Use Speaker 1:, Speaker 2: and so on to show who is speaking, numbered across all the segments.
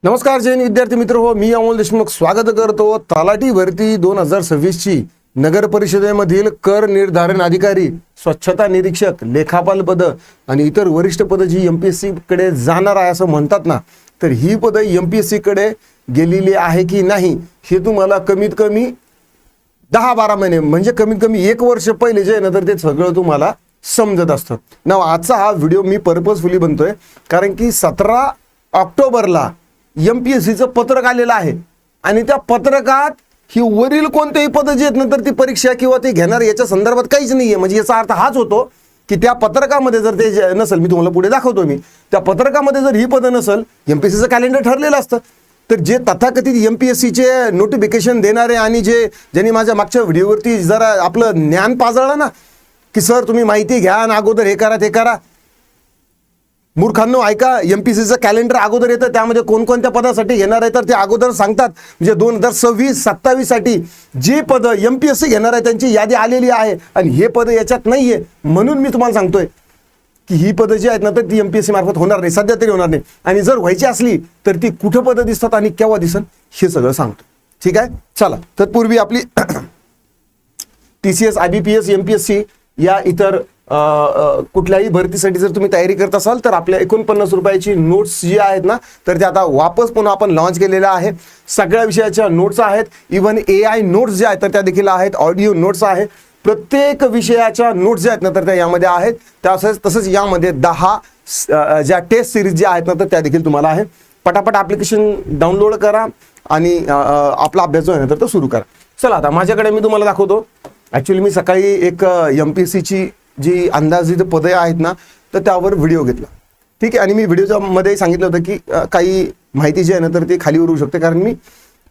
Speaker 1: नमस्कार जैन विद्यार्थी मित्र हो, मी अमोल देशमुख स्वागत करतो। तलाठी भरती 2026 ची नगर परिषदेमधील कर निर्धारण अधिकारी, स्वच्छता निरीक्षक, लेखापाल पद आणि इतर वरिष्ठ पद जी एमपीएससी कडे जाणार आहे असं म्हणतात ना, तर ही पद एमपीएससी कडे गेलेली आहे की नाही हे तुम्हाला कमीत कमी 10-12 महिने म्हणजे कमीत कमी 1 वर्ष पहिले जे आहे ना, तर ते सगळं तुम्हाला समजत असतं ना। आजचा हा व्हिडिओ मी पर्पजफुली बनतोय कारण की 17 ऑक्टोबरला एमपीएससीचं पत्रक आलेलं आहे आणि त्या पत्रकात ही वरील कोणतेही पद जे आहेत ना, तर ती परीक्षा किंवा ते घेणार याच्या संदर्भात काहीच नाहीये। म्हणजे याचा अर्थ हाच होतो की त्या पत्रकामध्ये जर ते नसेल, मी तुम्हाला पुढे दाखवतो, मी त्या पत्रकामध्ये जर ही पद नसेल, एमपीएससीचं कॅलेंडर ठरलेलं असतं, तर जे तथाकथित एमपीएससीचे नोटिफिकेशन देणारे आणि ज्यांनी माझ्या मागच्या व्हिडिओवरती जरा आपलं ज्ञान पाजळलं ना की सर तुम्ही माहिती घ्या आणि अगोदर हे करा ते करा, मूर्खांनो ऐका, एमपीएससीचं कॅलेंडर अगोदर येतं, त्यामध्ये कोणकोणत्या पदासाठी घेणार आहे तर ते अगोदर सांगतात। म्हणजे 2026-27 साठी जी पद एमपीएससी घेणार आहे त्यांची यादी आलेली आहे आणि हे पद याच्यात नाहीये। म्हणून मी तुम्हाला सांगतोय की ही पद जी आहेत ना, तर ती एमपीएससी मार्फत होणार नाही, सध्या तरी होणार नाही, आणि जर व्हायची असली तर ती कुठं पद दिसतात आणि केव्हा दिसन हे सगळं सांगतो। ठीक आहे, चला तत्पूर्वी आपली टीसीएस, आयबीपीएस, एमपीएससी या इतर कुठल्याही भरतीसाठी जर तुम्ही तयारी करत असाल तर आपल्या 49 रुपयाची नोट्स जी आहेत ना, तर त्या आता वापस पुन्हा आपण लॉन्च केलेल्या आहे। सगळ्या विषयाच्या नोट्स आहेत, इव्हन AI नोट्स ज्या आहेत तर त्या देखील आहेत, ऑडिओ नोट्स आहे, प्रत्येक विषयाच्या नोट्स ज्या आहेत ना तर त्या यामध्ये आहेत। तसंच यामध्ये 10 ज्या टेस्ट सिरीज ज्या आहेत ना तर त्या देखील तुम्हाला आहे। पटापट ॲप्लिकेशन डाउनलोड करा आणि आपला अभ्यास जो आहे ना तर तो सुरू करा। चला आता माझ्याकडे मी तुम्हाला दाखवतो। ॲक्च्युली मी सकाळी एक एमपीएससीची जी अंदाजित पदे आहेत ना तर त्यावर व्हिडिओ घेतला, ठीक आहे, आणि मी व्हिडिओच्या मध्ये सांगितलं होतं की काही माहिती जी आहे ना तर ती खालीवर होऊ शकते, कारण मी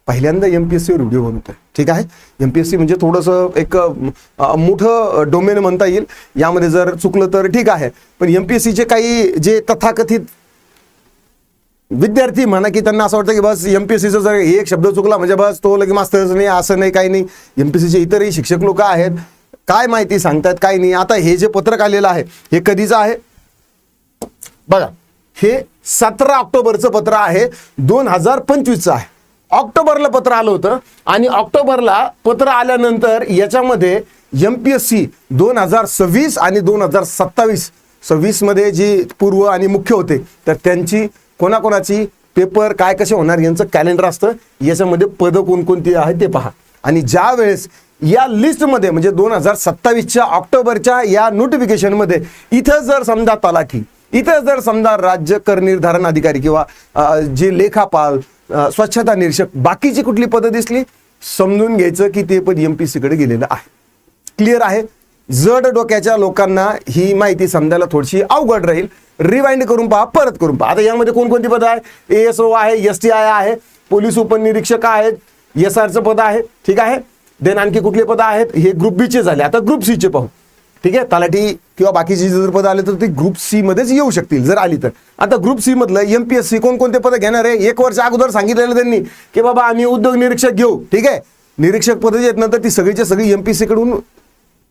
Speaker 1: पहिल्यांदा एमपीएससीवर व्हिडिओ बनवतोय। ठीक आहे, एमपीएससी म्हणजे थोडंसं एक मोठं डोमेन म्हणता येईल, यामध्ये जर चुकलं तर ठीक आहे, पण एमपीएससीचे काही जे तथाकथित विद्यार्थी म्हणा की त्यांना असं वाटतं की बस एमपीएससीचा जर एक शब्द चुकला म्हणजे बस तो लगे मास्तरच नाही, असं नाही, काही नाही। एमपीएससीचे इतरही शिक्षक लोक आहेत, काय माहिती सांगतात काय नाही। आता हे जे पत्रक आलेलं आहे हे कधीचं आहे बघा, हे 17 ऑक्टोबरचं पत्र आहे, 2025चं आहे। ऑक्टोबरला पत्र आलं होतं आणि ऑक्टोबरला पत्र आल्यानंतर याच्यामध्ये एमपीएससी 2026 आणि 2027 मध्ये जी पूर्व आणि मुख्य होते तर त्यांची कोणाकोणाची पेपर काय कसे होणार यांचं कॅलेंडर असतं, याच्यामध्ये पद कोणकोणती आहेत ते पहा। आणि ज्या वेळेस या लिस्टमध्ये म्हणजे 2027च्या ऑक्टोबरच्या या नोटिफिकेशनमध्ये इथं जर समजा तलाठी, इथं जर समजा राज्य कर निर्धारण अधिकारी किंवा जे लेखापाल, स्वच्छता निरीक्षक, बाकीची कुठली पदं दिसली, समजून घ्यायचं की ते पद एमपीएससी कडे गेलेलं आहे। क्लिअर आहे? जड डोक्याच्या लोकांना ही माहिती समजायला थोडीशी अवघड राहील, रिवाइंड करून पहा, परत करून पहा। आता यामध्ये कोणकोणती पदं आहे? एएसओ आहे, एसटीआय आहे, पोलीस उपनिरीक्षक आहेत, एसआरचं पद आहे, ठीक आहे। देन आणखी कुठले पद आहेत? हे ग्रुप बी चे झाले, आता ग्रुप सी चे पाहू। ठीक आहे, तलाठी किंवा बाकीची जर पद आले तर ती ग्रुप सी मध्येच येऊ शकतील जर आली तर। आता ग्रुप सी मधलं एमपीएससी कोणकोणते पद घेणार आहे? 1 वर्ष अगोदर सांगितलेलं त्यांनी की बाबा आम्ही उद्योग निरीक्षक घेऊ, ठीक आहे। निरीक्षक पद जे आहेत ना तर ती सगळीच्या सगळी एमपीएससी कडून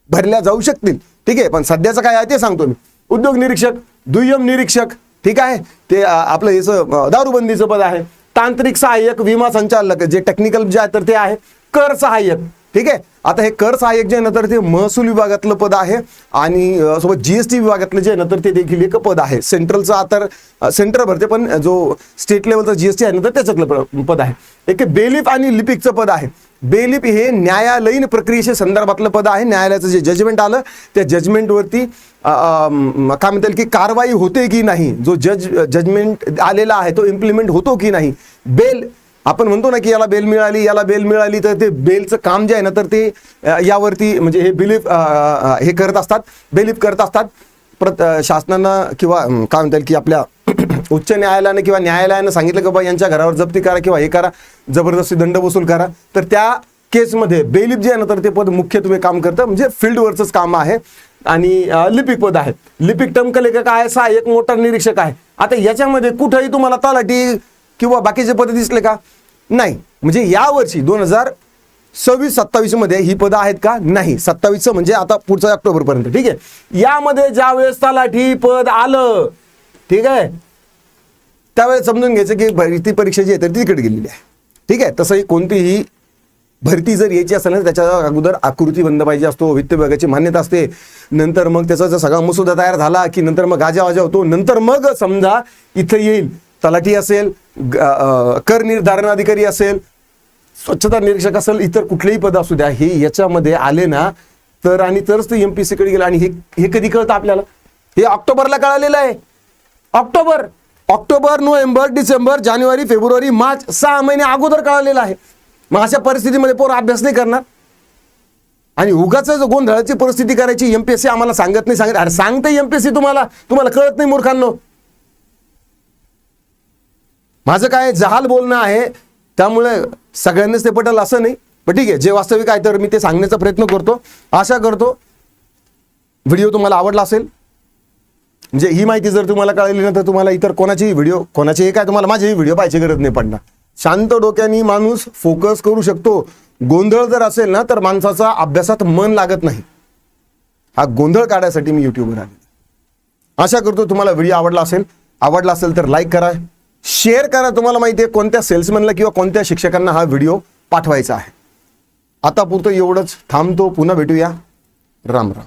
Speaker 1: भरल्या जाऊ शकतील, ठीक आहे। पण सध्याचं काय आहे ते सांगतो मी। उद्योग निरीक्षक, दुय्यम निरीक्षक, ठीक आहे, ते आपलं याचं दारूबंदीचं पद आहे। तांत्रिक सहाय्यक, विमा संचालक जे टेक्निकल जे आहे तर ते आहे। कर सहाय्यक, ठीक आहे। आता हे कर सहाय्यक जे आहे ना तर ते महसूल विभागातलं पद आहे आणि सोबत जीएसटी विभागातलं जे आहे ना तर ते देखील एक पद आहे। सेंट्रलचं तर सेंटर भरते, पण जो स्टेट लेवलचा जीएसटी आहे ना तर त्याच्यातलं पद आहे। एक बेलिफ आणि लिपिकचं पद आहे। बेलिफ हे न्यायालयीन प्रक्रियेशी संदर्भातलं पद आहे। न्यायालयाचं जे जजमेंट आलं त्या जजमेंटवरती काय म्हणता येईल की कारवाई होते की नाही, जो जजमेंट आलेला आहे तो इम्प्लिमेंट होतो की नाही। बेल आपण म्हणतो ना की याला बेल मिळाली, याला बेल मिळाली, तर ते बेलचं काम जे आहे ना तर ते यावरती म्हणजे हे बिलीफ हे करत असतात, बेलीफ करत असतात। शासनानं किंवा काय म्हणता येईल की आपल्या उच्च न्यायालयानं किंवा न्यायालयानं सांगितलं की बाबा यांच्या घरावर जप्ती करा किंवा हे करा, जबरदस्ती दंड वसूल करा, तर त्या केसमध्ये बेलीफ जे आहे ना तर ते पद मुख्यत्वे काम करतं, म्हणजे फील्डवरचंच काम आहे। आणि लिपिक पद आहे, लिपिक टंकलेखक आहे, सहाय्यक मोटार निरीक्षक आहे। आता याच्यामध्ये कुठेही तुम्हाला तलाठी किंवा बाकीचे पद दिसले का? नाही। म्हणजे या वर्षी 2026-27 मध्ये ही पदं आहेत का? नाही। 27चं म्हणजे आता पुढचं ऑक्टोबर पर्यंत, ठीक आहे। यामध्ये ज्या वेळेस तलाठी पद आलं, ठीक आहे, त्यावेळेस समजून घ्यायचं की भरती परीक्षा जी आहे तर ती तिकडे गेलेली आहे. ठीक आहे. तसंही कोणतीही भरती जर यायची असेल ना त्याच्या अगोदर आकृती बंद पाहिजे असतो, वित्त विभागाची मान्यता असते, नंतर मग त्याचा जर सगळा मसुदा तयार झाला की नंतर मग गाजावाजा होतो, नंतर मग समजा इथं येईल तलाठी असेल, कर निर्धारण अधिकारी असेल, स्वच्छता निरीक्षक असेल, इतर कुठलेही पद असू द्या, हे याच्यामध्ये आले ना तर आणि तरच ते MPSC कडे गेलं. आणि हे कधी कळतं आपल्याला? हे ऑक्टोबरला कळालेलं आहे. ऑक्टोबर, नोव्हेंबर, डिसेंबर, जानेवारी, फेब्रुवारी, मार्च 6 महिने अगोदर कळालेलं आहे. मग अशा परिस्थितीमध्ये पोरं अभ्यास नाही करणार आणि उगाच गोंधळाची परिस्थिती करायची. MPSC आम्हाला सांगत नाही. अरे सांगते MPSC तुम्हाला कळत नाही मूर्खांनो. माझं काय जहाल बोलणं आहे, त्यामुळे सगळ्यांनीच ते पटेल असं नाही. पण ठीक आहे, जे वास्तविक आहे तर मी ते सांगण्याचा प्रयत्न करतो. आशा करतो व्हिडिओ तुम्हाला आवडला असेल. म्हणजे ही माहिती जर तुम्हाला कळली ना तर तुम्हाला इतर कोणाचेही काय तुम्हाला माझेही व्हिडिओ पाहायची गरज नाही पडणार. शांत डोक्याने माणूस फोकस करू शकतो. गोंधळ जर असेल ना तर माणसाचा अभ्यासात मन लागत नाही. हा गोंधळ काढायसाठी मी युट्यूबवर आले. आशा करतो तुम्हाला व्हिडिओ आवडला असेल तर लाईक करा, शेअर करा. तुम्हाला माहिती आहे कोणत्या सेल्समॅनला किंवा कोणत्या शिक्षकांना हा व्हिडिओ पाठवायचा आहे. आता पुरतं एवढंच. थांबतो. पुन्हा भेटूया. राम राम.